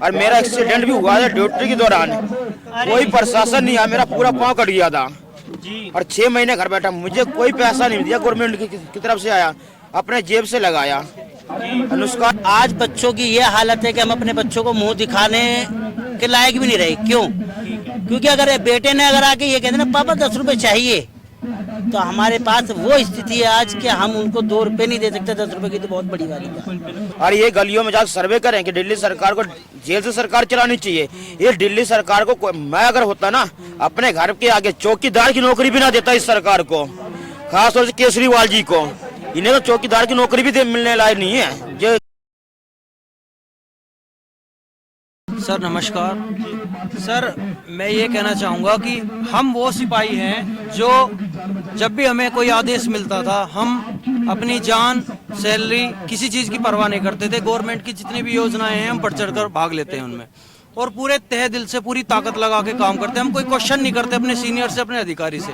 और मेरा एक्सीडेंट भी हुआ था ड्यूटी के दौरान। कोई प्रशासन नहीं आया, मेरा पूरा पाँव कट गया था और 6 महीने घर बैठा। मुझे कोई पैसा नहीं दिया गवर्नमेंट की तरफ से, आया अपने जेब से लगाया। अनुष्का, आज बच्चों की ये हालत है कि हम अपने बच्चों को मुंह दिखाने के लायक भी नहीं रहे। क्यों? क्योंकि अगर बेटे ने अगर आके ये कहते ना पापा 10 रुपए चाहिए, तो हमारे पास वो स्थिति है आज कि हम उनको 2 रुपए नहीं दे सकते। 10 रुपए की तो बहुत बड़ी बात है। और ये गलियों में जाकर सर्वे करें कि दिल्ली सरकार को जेल से सरकार चलानी चाहिए। ये दिल्ली सरकार को मैं अगर होता ना, अपने घर के आगे चौकीदार की नौकरी भी ना देता इस सरकार को, खासतौर से केजरीवाल जी को। इन्हें तो चौकीदार की नौकरी भी मिलने लायक नहीं है। जो सर नमस्कार सर, मैं ये कहना चाहूँगा कि हम वो सिपाही हैं जो जब भी हमें कोई आदेश मिलता था, हम अपनी जान, सैलरी, किसी चीज़ की परवाह नहीं करते थे। गवर्नमेंट की जितनी भी योजनाएं हैं हम बढ़ चढ़ कर भाग लेते हैं उनमें, और पूरे तहे दिल से पूरी ताकत लगा के काम करते हैं। हम कोई क्वेश्चन नहीं करते अपने सीनियर से, अपने अधिकारी से।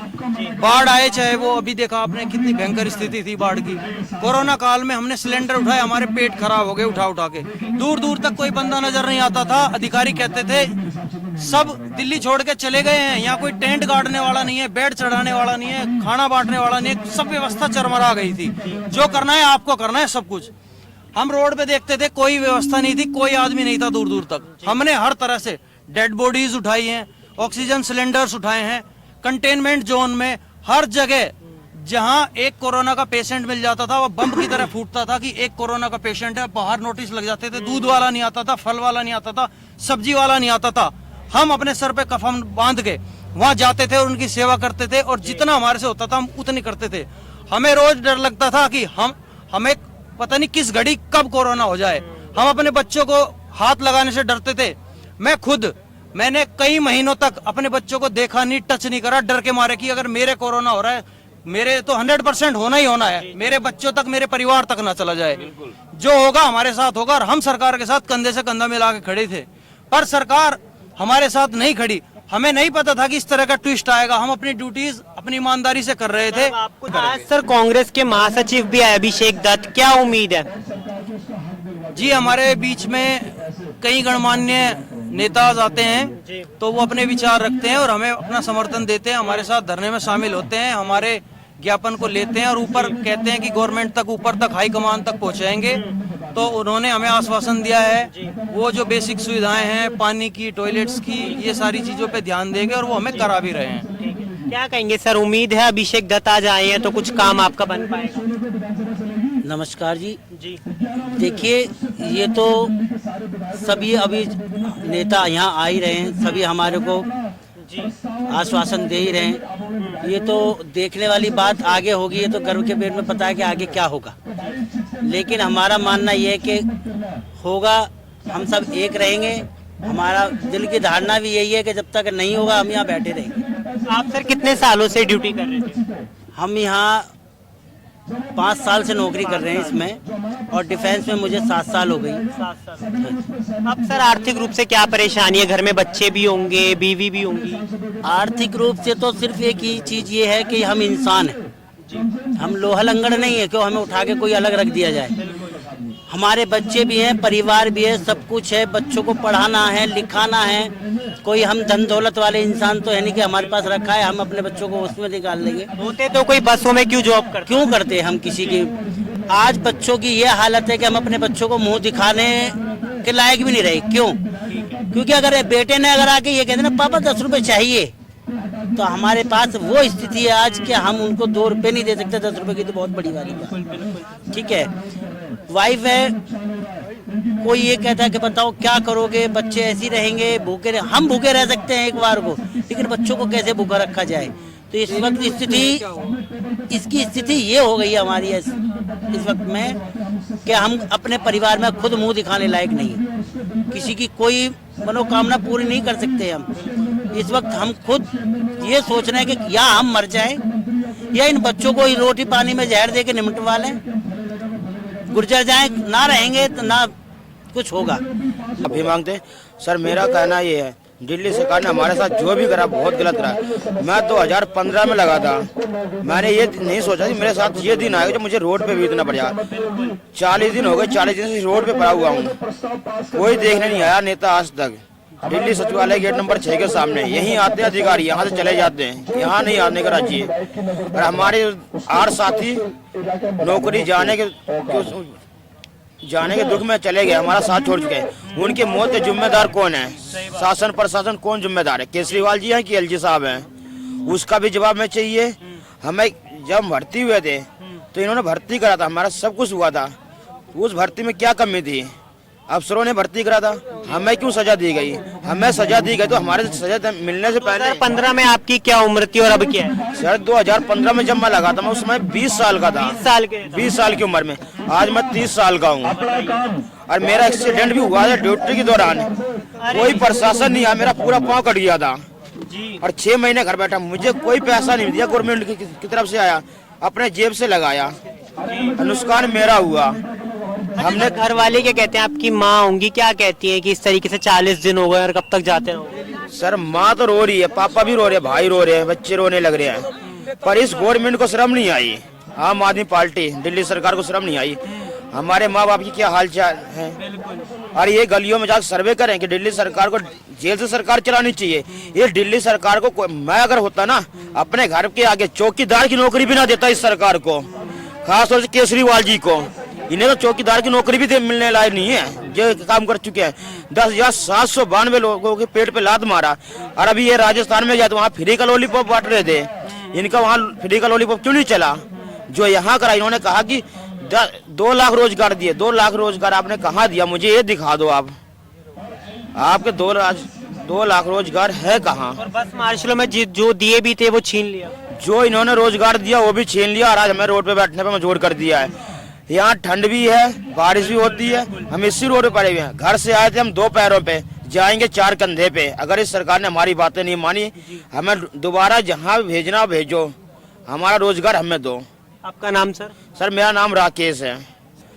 बाढ़ आए चाहे वो, अभी देखा आपने कितनी भयंकर स्थिति थी बाढ़ की। कोरोना काल में हमने सिलेंडर उठाए, हमारे पेट खराब हो गए उठा उठा के। दूर दूर तक कोई बंदा नजर नहीं आता था। अधिकारी कहते थे सब दिल्ली छोड़ के चले गए हैं, यहाँ कोई टेंट गाड़ने वाला नहीं है, बेड चढ़ाने वाला नहीं है, खाना बांटने वाला नहीं है। सब व्यवस्था चरमरा गई थी। जो करना है आपको करना है सब कुछ। हम रोड पे देखते थे, कोई व्यवस्था नहीं थी, कोई आदमी नहीं था दूर दूर तक। हमने हर तरह से डेड बॉडीज उठाई हैं, ऑक्सीजन सिलेंडर्स उठाए हैं। कंटेनमेंट जोन में हर जगह जहां एक कोरोना का पेशेंट मिल जाता था, वो बम की तरह फूटता था कि एक कोरोना का पेशेंट है। बाहर नोटिस लग जाते थे। दूध वाला नहीं आता था, फल वाला नहीं आता था, सब्जी वाला नहीं आता था। हम अपने सर पे कफन बांध के वहां जाते थे और उनकी सेवा करते थे, और जितना हमारे से होता था हम उतनी करते थे। हमें रोज डर लगता था कि हमें पता नहीं किस घड़ी कब कोरोना हो जाए। हम अपने बच्चों को हाथ लगाने से डरते थे। मैंने कई महीनों तक अपने बच्चों को देखा नहीं, टच नहीं करा, डर के मारे कि अगर मेरे कोरोना हो रहा है, मेरे तो 100% होना ही होना है, मेरे बच्चों तक, मेरे परिवार तक ना चला जाए। जो होगा हमारे साथ होगा। और हम सरकार के साथ कंधे से कंधा मिला के खड़े थे, पर सरकार हमारे साथ नहीं खड़ी। हमें नहीं पता था कि इस तरह का ट्विस्ट आएगा। हम अपनी ड्यूटीज अपनी ईमानदारी से कर रहे थे। आज सर कांग्रेस के महासचिव भी आए अभिषेक दत्त, क्या उम्मीद है? जी, हमारे बीच में कई गणमान्य नेता आते हैं, तो वो अपने विचार रखते हैं और हमें अपना समर्थन देते हैं, हमारे साथ धरने में शामिल होते हैं, हमारे ज्ञापन को लेते हैं और ऊपर कहते हैं कि गवर्नमेंट तक, ऊपर तक, हाई कमान तक पहुंचाएंगे। तो उन्होंने हमें आश्वासन दिया है, वो जो बेसिक सुविधाएं हैं, पानी की, टॉयलेट्स की, ये सारी चीजों पे ध्यान देंगे और वो हमें करा भी रहे हैं। क्या कहेंगे सर, उम्मीद है अभिषेक दत्त आज आए हैं तो कुछ काम आपका बन पाएगा? नमस्कार जी। देखिए, ये तो सभी अभी नेता यहाँ आ ही रहे हैं, सभी हमारे को आश्वासन दे ही रहे हैं। ये तो देखने वाली बात आगे होगी, ये तो गर्व के पेट में पता है कि आगे क्या होगा। लेकिन हमारा मानना ये है कि होगा, हम सब एक रहेंगे। हमारा दिल की धारणा भी यही है कि जब तक नहीं होगा हम यहाँ बैठे रहेंगे। आप सर कितने सालों से ड्यूटी कर रहे थे? हम यहाँ 5 साल से नौकरी कर रहे हैं इसमें, और डिफेंस में मुझे 7 साल हो गई। 7 साल। अब सर आर्थिक रूप से क्या परेशानी है? घर में बच्चे भी होंगे, बीवी भी होंगी। आर्थिक रूप से तो सिर्फ एक ही चीज ये है कि हम इंसान हैं, हम लोहा लंगड़ नहीं है क्यों हमें उठा के कोई अलग रख दिया जाए। हमारे बच्चे भी हैं, परिवार भी है, सब कुछ है। बच्चों को पढ़ाना है, लिखाना है। कोई हम धन दौलत वाले इंसान तो है नहीं कि हमारे पास रखा है हम अपने बच्चों को उसमें निकाल लेंगे। होते तो कोई बसों में क्यों जॉब करते? क्यों करते हम किसी की? आज बच्चों की ये हालत है कि हम अपने बच्चों को मुंह दिखाने के लायक भी नहीं रहे। क्यों? क्योंकि अगर बेटे ने अगर आके ये कहते ना पापा 10 रुपए चाहिए, तो हमारे पास वो स्थिति है आज कि हम उनको 2 रुपए नहीं दे सकते। 10 रुपए की तो बहुत बड़ी बात है। ठीक है, वाइफ है, कोई ये कहता है कि बताओ क्या करोगे, बच्चे ऐसे रहेंगे भूखे हम भूखे रह सकते हैं एक बार को, लेकिन बच्चों को कैसे भूखा रखा जाए? तो इस वक्त इसकी स्थिति ये हो गई है हमारी इस वक्त में कि हम अपने परिवार में खुद मुंह दिखाने लायक नहीं है। किसी की कोई मनोकामना पूरी नहीं कर सकते हम। इस वक्त हम खुद ये सोच रहे हैं कि या हम मर जाएं या इन बच्चों को रोटी पानी में जहर दे के निमटवा लें, गुजर जाएं। ना रहेंगे तो ना कुछ होगा। अभी मांगते सर, मेरा कहना ये है, दिल्ली सरकार ने हमारे साथ जो भी करा बहुत गलत करा। मैं 2015 में लगा था, मैंने ये नहीं सोचा कि मेरे साथ ये दिन आएगा जब मुझे रोड पे बीतना पड़ जाएगा। 40 दिन हो गए, 40 दिन से रोड पे पड़ा हुआ हूँ, कोई देखने नहीं आया नेता आज तक। दिल्ली सचिवालय गेट नंबर 6 के सामने यहीं आते हैं अधिकारी, यहाँ से चले जाते हैं, यहाँ नहीं आने का राज्य है। और हमारे 8 साथी नौकरी जाने के दुख में चले गए, हमारा साथ छोड़ चुके हैं। उनके मौत के जिम्मेदार कौन है? शासन प्रशासन कौन जिम्मेदार है? केजरीवाल जी हैं कि एलजी साहब हैं? उसका भी जवाब में चाहिए। हमें जब भर्ती हुए थे तो इन्होंने भर्ती करा था, हमारा सब कुछ हुआ था, उस भर्ती में क्या कमी थी? अफसरों ने भर्ती करा था, हमें क्यों सजा दी गई? हमें सजा दी गई तो हमारे सजा मिलने से पहले 2015 में आपकी क्या उम्र थी और अब क्या है? सर 2015 में जब मैं लगा था, मैं उस समय 20 साल का था। 20 साल की उम्र में, आज मैं 30 साल का हूँ। और मेरा एक्सीडेंट भी हुआ था ड्यूटी के दौरान, कोई प्रशासन नहीं आया, मेरा पूरा पाँव कट गया था और 6 महीने घर बैठा। मुझे कोई पैसा नहीं दिया गवर्नमेंट की तरफ से आया, अपने जेब से लगाया, नुकसान मेरा हुआ। हमने घर वाले क्या कहते हैं? आपकी माँ होंगी, क्या कहती हैं कि इस तरीके से 40 दिन हो गए और कब तक जाते रहो? सर माँ तो रो रही है, पापा भी रो रहे हैं, भाई रो रहे हैं, बच्चे रोने लग रहे हैं, पर इस गवर्नमेंट को शर्म नहीं आई। आम आदमी पार्टी दिल्ली सरकार को शर्म नहीं आई। हमारे माँ बाप की क्या हाल चाल है, और ये गलियों में जाकर सर्वे करें कि दिल्ली सरकार को जेल से सरकार चलानी चाहिए। ये दिल्ली सरकार को मैं अगर होता ना, अपने घर के आगे चौकीदार की नौकरी भी ना देता इस सरकार को, खासतौर से केजरीवाल जी को। इन्हें तो चौकीदार की नौकरी भी मिलने लायक नहीं है, जो काम कर चुके हैं। 10,792 लोगों के पेट पे लात मारा, और अभी ये राजस्थान में जाए तो वहाँ फ्री का लॉलीपॉप बांट रहे थे। इनका वहाँ फ्री का लॉलीपॉप क्यों नहीं चला जो यहाँ करा? इन्होंने कहा कि 2 लाख रोजगार दिए। 2 लाख रोजगार आपने कहाँ दिया? मुझे ये दिखा दो आप, आपके 2 लाख रोजगार है कहाँ? और बस मार्शलों में जो दिए भी थे वो छीन लिया। जो इन्होंने रोजगार दिया वो भी छीन लिया, और आज हमें रोड पे बैठने पे मजबूर कर दिया है। यहाँ ठंड भी है, बारिश भी होती है, हम इसी रोड पे पड़े हुए हैं। घर से आए थे हम 2 पैरों पे, जाएंगे 4 कंधे पे। अगर इस सरकार ने हमारी बातें नहीं मानी, हमें दोबारा जहाँ भेजना भेजो, हमारा रोजगार हमें दो। आपका नाम सर? सर मेरा नाम राकेश है।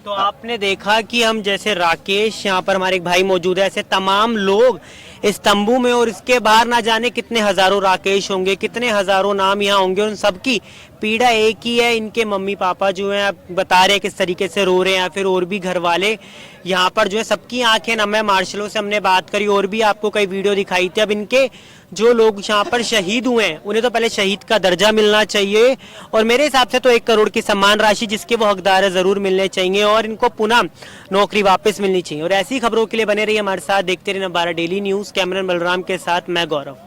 तो आपने देखा कि हम जैसे राकेश, यहाँ पर हमारे एक भाई मौजूद है, ऐसे तमाम लोग इस तंबू में, और इसके बाहर ना जाने कितने हजारों राकेश होंगे, कितने हजारों नाम यहाँ होंगे। उन सबकी पीड़ा एक ही है। इनके मम्मी पापा जो हैं बता रहे हैं किस तरीके से रो रहे हैं, फिर और भी घर वाले यहाँ पर जो है, सबकी आंखें नम है। मार्शलों से हमने बात करी, और भी आपको कई वीडियो दिखाई थी। अब इनके जो लोग यहाँ पर शहीद हुए हैं, उन्हें तो पहले शहीद का दर्जा मिलना चाहिए, और मेरे हिसाब से तो 1 करोड़ की सम्मान राशि जिसके वो हकदार है जरूर मिलने चाहिए, और इनको पुनः नौकरी वापस मिलनी चाहिए। और ऐसी खबरों के लिए बने रहिए हमारे साथ, देखते रहिए 12 डेली न्यूज। कैमरामैन बलराम के साथ मैं गौरव।